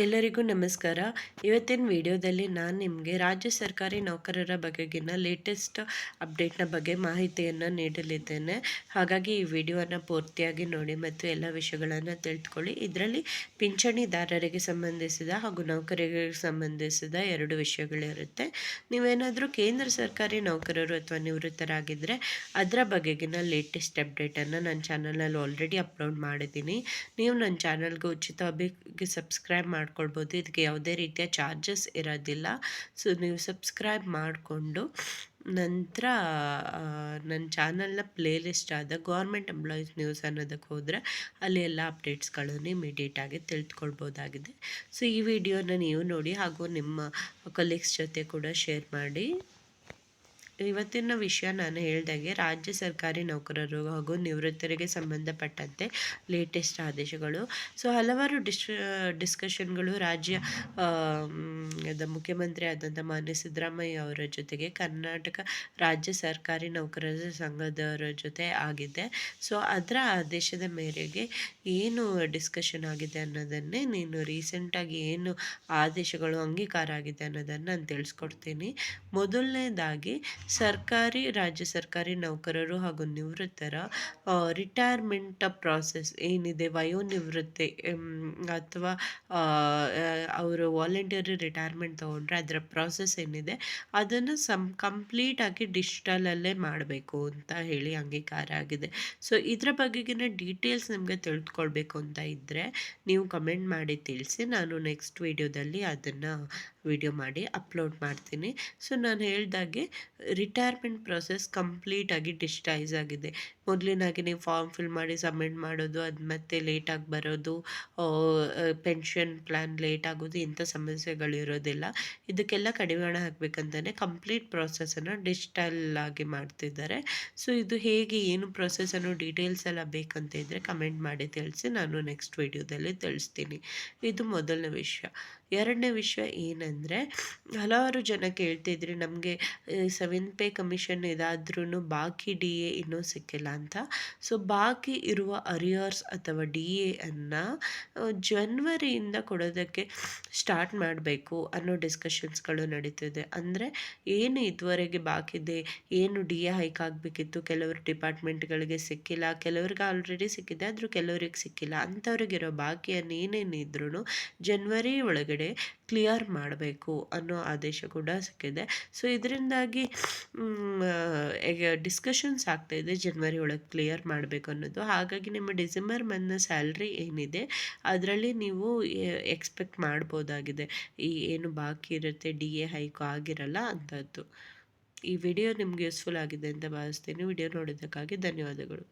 ಎಲ್ಲರಿಗೂ ನಮಸ್ಕಾರ. ಇವತ್ತಿನ ವಿಡಿಯೋದಲ್ಲಿ ನಾನು ನಿಮಗೆ ರಾಜ್ಯ ಸರ್ಕಾರಿ ನೌಕರರ ಬಗೆಗಿನ ಲೇಟೆಸ್ಟ್ ಅಪ್ಡೇಟ್‌ನ ಬಗ್ಗೆ ಮಾಹಿತಿಯನ್ನು ನೀಡಲಿದ್ದೇನೆ. ಹಾಗಾಗಿ ಈ ವಿಡಿಯೋನ ಪೂರ್ತಿಯಾಗಿ ನೋಡಿ ಮತ್ತು ಎಲ್ಲ ವಿಷಯಗಳನ್ನು ತಿಳಿದುಕೊಳ್ಳಿ. ಇದರಲ್ಲಿ ಪಿಂಚಣಿದಾರರಿಗೆ ಸಂಬಂಧಿಸಿದ ಹಾಗೂ ನೌಕರರಿಗೆ ಸಂಬಂಧಿಸಿದ 2 ವಿಷಯಗಳಿರುತ್ತೆ. ನೀವೇನಾದರೂ ಕೇಂದ್ರ ಸರ್ಕಾರಿ ನೌಕರರು ಅಥವಾ ನಿವೃತ್ತರಾಗಿದ್ದರೆ ಅದರ ಬಗೆಗಿನ ಲೇಟೆಸ್ಟ್ ಅಪ್ಡೇಟನ್ನು ನನ್ನ ಚಾನಲಲ್ಲಿ ಆಲ್ರೆಡಿ ಅಪ್ಲೋಡ್ ಮಾಡಿದ್ದೀನಿ. ನೀವು ನನ್ನ ಚಾನಲ್‌ಗೆ ಉಚಿತವಾಗಿ ಸಬ್ಸ್ಕ್ರೈಬ್ ಮಾಡ್ಕೊಳ್ಬೋದು. ಇದಕ್ಕೆ ಯಾವುದೇ ರೀತಿಯ ಚಾರ್ಜಸ್ ಇರೋದಿಲ್ಲ. ಸೊ ನೀವು ಸಬ್ಸ್ಕ್ರೈಬ್ ಮಾಡಿಕೊಂಡು ನಂತರ ನನ್ನ ಚಾನಲ್ನ ಪ್ಲೇಲಿಸ್ಟ್ ಆದ ಗೌರ್ಮೆಂಟ್ ಎಂಪ್ಲಾಯೀಸ್ ನ್ಯೂಸ್ ಅನ್ನೋದಕ್ಕೆ ಹೋದರೆ ಅಲ್ಲಿ ಎಲ್ಲ ಅಪ್ಡೇಟ್ಸ್ಗಳನ್ನು ಇಮಿಡಿಯೇಟಾಗಿ ತಿಳ್ಕೊಳ್ಬೋದಾಗಿದೆ. ಸೊ ಈ ವಿಡಿಯೋನ ನೀವು ನೋಡಿ ಹಾಗೂ ನಿಮ್ಮ ಕಲೀಗ್ಸ್ ಜೊತೆ ಕೂಡ ಶೇರ್ ಮಾಡಿ. ಇವತ್ತಿನ ವಿಷಯ ನಾನು ಹೇಳ್ದಾಗೆ ರಾಜ್ಯ ಸರ್ಕಾರಿ ನೌಕರರು ಹಾಗೂ ನಿವೃತ್ತರಿಗೆ ಸಂಬಂಧಪಟ್ಟಂತೆ ಲೇಟೆಸ್ಟ್ ಆದೇಶಗಳು. ಸೊ ಹಲವಾರು ಡಿಸ್ಕಷನ್ಗಳು ಮುಖ್ಯಮಂತ್ರಿ ಆದಂಥ ಮಾನ್ಯ ಸಿದ್ದರಾಮಯ್ಯ ಅವರ ಜೊತೆಗೆ ಕರ್ನಾಟಕ ರಾಜ್ಯ ಸರ್ಕಾರಿ ನೌಕರರ ಸಂಘದವರ ಜೊತೆ ಆಗಿದೆ. ಸೊ ಅದರ ಆದೇಶದ ಮೇರೆಗೆ ಏನು ಡಿಸ್ಕಷನ್ ಆಗಿದೆ ಅನ್ನೋದನ್ನೇ ನೀನು ರೀಸೆಂಟಾಗಿ ಏನು ಆದೇಶಗಳು ಅಂಗೀಕಾರ ಆಗಿದೆ ಅನ್ನೋದನ್ನು ನಾನು ತಿಳಿಸ್ಕೊಡ್ತೀನಿ. ಮೊದಲನೇದಾಗಿ ರಾಜ್ಯ ಸರ್ಕಾರಿ ನೌಕರರು ಹಾಗೂ ನಿವೃತ್ತರ ರಿಟೈರ್ಮೆಂಟ್ ಪ್ರಾಸೆಸ್ ಏನಿದೆ, ವಯೋನಿವೃತ್ತಿ ಅಥವಾ ಅವರು ವಾಲಂಟಿಯರಿ ರಿಟೈರ್ಮೆಂಟ್ ತೊಗೊಂಡ್ರೆ ಅದರ ಪ್ರಾಸೆಸ್ ಏನಿದೆ ಅದನ್ನು ಕಂಪ್ಲೀಟಾಗಿ ಡಿಜಿಟಲಲ್ಲೇ ಮಾಡಬೇಕು ಅಂತ ಹೇಳಿ ಅಂಗೀಕಾರ ಆಗಿದೆ. ಸೊ ಇದರ ಬಗೆಗಿನ ಡೀಟೇಲ್ಸ್ ನಿಮಗೆ ತಿಳಿದುಕೊಳ್ಬೇಕು ಅಂತ ಇದ್ದರೆ ನೀವು ಕಮೆಂಟ್ ಮಾಡಿ ತಿಳಿಸಿ. ನಾನು ನೆಕ್ಸ್ಟ್ ವೀಡಿಯೋದಲ್ಲಿ ಅದನ್ನು ವಿಡಿಯೋ ಮಾಡಿ ಅಪ್ಲೋಡ್ ಮಾಡ್ತೀನಿ. ಸೊ ನಾನು ಹೇಳ್ದಾಗೆ ರಿಟೈರ್ಮೆಂಟ್ ಪ್ರೊಸೆಸ್ ಕಂಪ್ಲೀಟಾಗಿ ಡಿಜಿಟೈಸ್ ಆಗಿದೆ. ಮೊದಲಿನಾಗೆ ನೀವು ಫಾರ್ಮ್ ಫಿಲ್ ಮಾಡಿ ಸಬ್ಮಿಟ್ ಮಾಡೋದು, ಅದು ಮತ್ತೆ ಲೇಟಾಗಿ ಬರೋದು, ಪೆನ್ಷನ್ ಪ್ಲ್ಯಾನ್ ಲೇಟ್ ಆಗೋದು, ಇಂಥ ಸಮಸ್ಯೆಗಳಿರೋದಿಲ್ಲ. ಇದಕ್ಕೆಲ್ಲ ಕಡಿವಾಣ ಹಾಕಬೇಕಂತಲೇ ಕಂಪ್ಲೀಟ್ ಪ್ರಾಸೆಸನ್ನು ಡಿಜಿಟಲ್ ಆಗಿ ಮಾಡ್ತಿದ್ದಾರೆ. ಸೊ ಇದು ಹೇಗೆ ಏನು ಪ್ರೊಸೆಸ್ ಅನ್ನೋ ಡೀಟೇಲ್ಸ್ ಎಲ್ಲ ಬೇಕಂತ ಇದ್ದರೆ ಕಮೆಂಟ್ ಮಾಡಿ ತಿಳಿಸಿ. ನಾನು ನೆಕ್ಸ್ಟ್ ವೀಡಿಯೋದಲ್ಲಿ ತಿಳಿಸ್ತೀನಿ. ಇದು ಮೊದಲನೇ ವಿಷಯ. ಎರಡನೇ ವಿಷಯ ಏನಂದರೆ, ಹಲವಾರು ಜನ ಕೇಳ್ತಿದ್ರಿ ನಮಗೆ 7th ಪೇ ಕಮಿಷನ್ ಇದಾದ್ರೂ ಬಾಕಿ ಡಿ ಎ ಇನ್ನೂ ಸಿಕ್ಕಿಲ್ಲ ಅಂತ. ಸೊ ಬಾಕಿ ಇರುವ ಅರಿಯರ್ಸ್ ಅಥವಾ ಡಿ ಎಯನ್ನು ಜನವರಿಯಿಂದ ಕೊಡೋದಕ್ಕೆ ಸ್ಟಾರ್ಟ್ ಮಾಡಬೇಕು ಅನ್ನೋ ಡಿಸ್ಕಷನ್ಸ್ಗಳು ನಡೀತಿದೆ. ಅಂದರೆ ಏನು ಇದುವರೆಗೆ ಬಾಕಿ ಇದೆ, ಏನು ಡಿ ಎ ಹೈಕ್ ಆಗಬೇಕಿತ್ತು, ಕೆಲವರು ಡಿಪಾರ್ಟ್ಮೆಂಟ್ಗಳಿಗೆ ಸಿಕ್ಕಿಲ್ಲ, ಕೆಲವ್ರಿಗೆ ಆಲ್ರೆಡಿ ಸಿಕ್ಕಿದೆ ಆದರೂ ಕೆಲವ್ರಿಗೆ ಸಿಕ್ಕಿಲ್ಲ. ಅಂಥವ್ರಿಗಿರೋ ಬಾಕಿಯನ್ನು ಏನೇನಿದ್ರೂ ಜನವರಿ ಒಳಗಡೆ ಕ್ಲಿಯರ್ ಮಾಡಬೇಕು ಅನ್ನೋ ಆದೇಶ ಕೂಡ ಸಿಕ್ಕಿದೆ. ಸೊ ಇದರಿಂದಾಗಿ ಡಿಸ್ಕಷನ್ಸ್ ಆಗ್ತಾಯಿದೆ ಜನವರಿ ಒಳಗೆ ಕ್ಲಿಯರ್ ಮಾಡಬೇಕು ಅನ್ನೋದು. ಹಾಗಾಗಿ ನಿಮ್ಮ ಡಿಸೆಂಬರ್ ಮಂತ್ನ ಸ್ಯಾಲ್ರಿ ಏನಿದೆ ಅದರಲ್ಲಿ ನೀವು ಎಕ್ಸ್ಪೆಕ್ಟ್ ಮಾಡ್ಬೋದಾಗಿದೆ. ಏನು ಬಾಕಿ ಇರುತ್ತೆ, ಡಿ ಎ ಹೈಕು ಆಗಿರಲ್ಲ ಅಂಥದ್ದು. ಈ ವಿಡಿಯೋ ನಿಮ್ಗೆ ಯೂಸ್ಫುಲ್ ಆಗಿದೆ ಅಂತ ಭಾವಿಸ್ತೀನಿ. ವಿಡಿಯೋ ನೋಡೋದಕ್ಕಾಗಿ ಧನ್ಯವಾದಗಳು.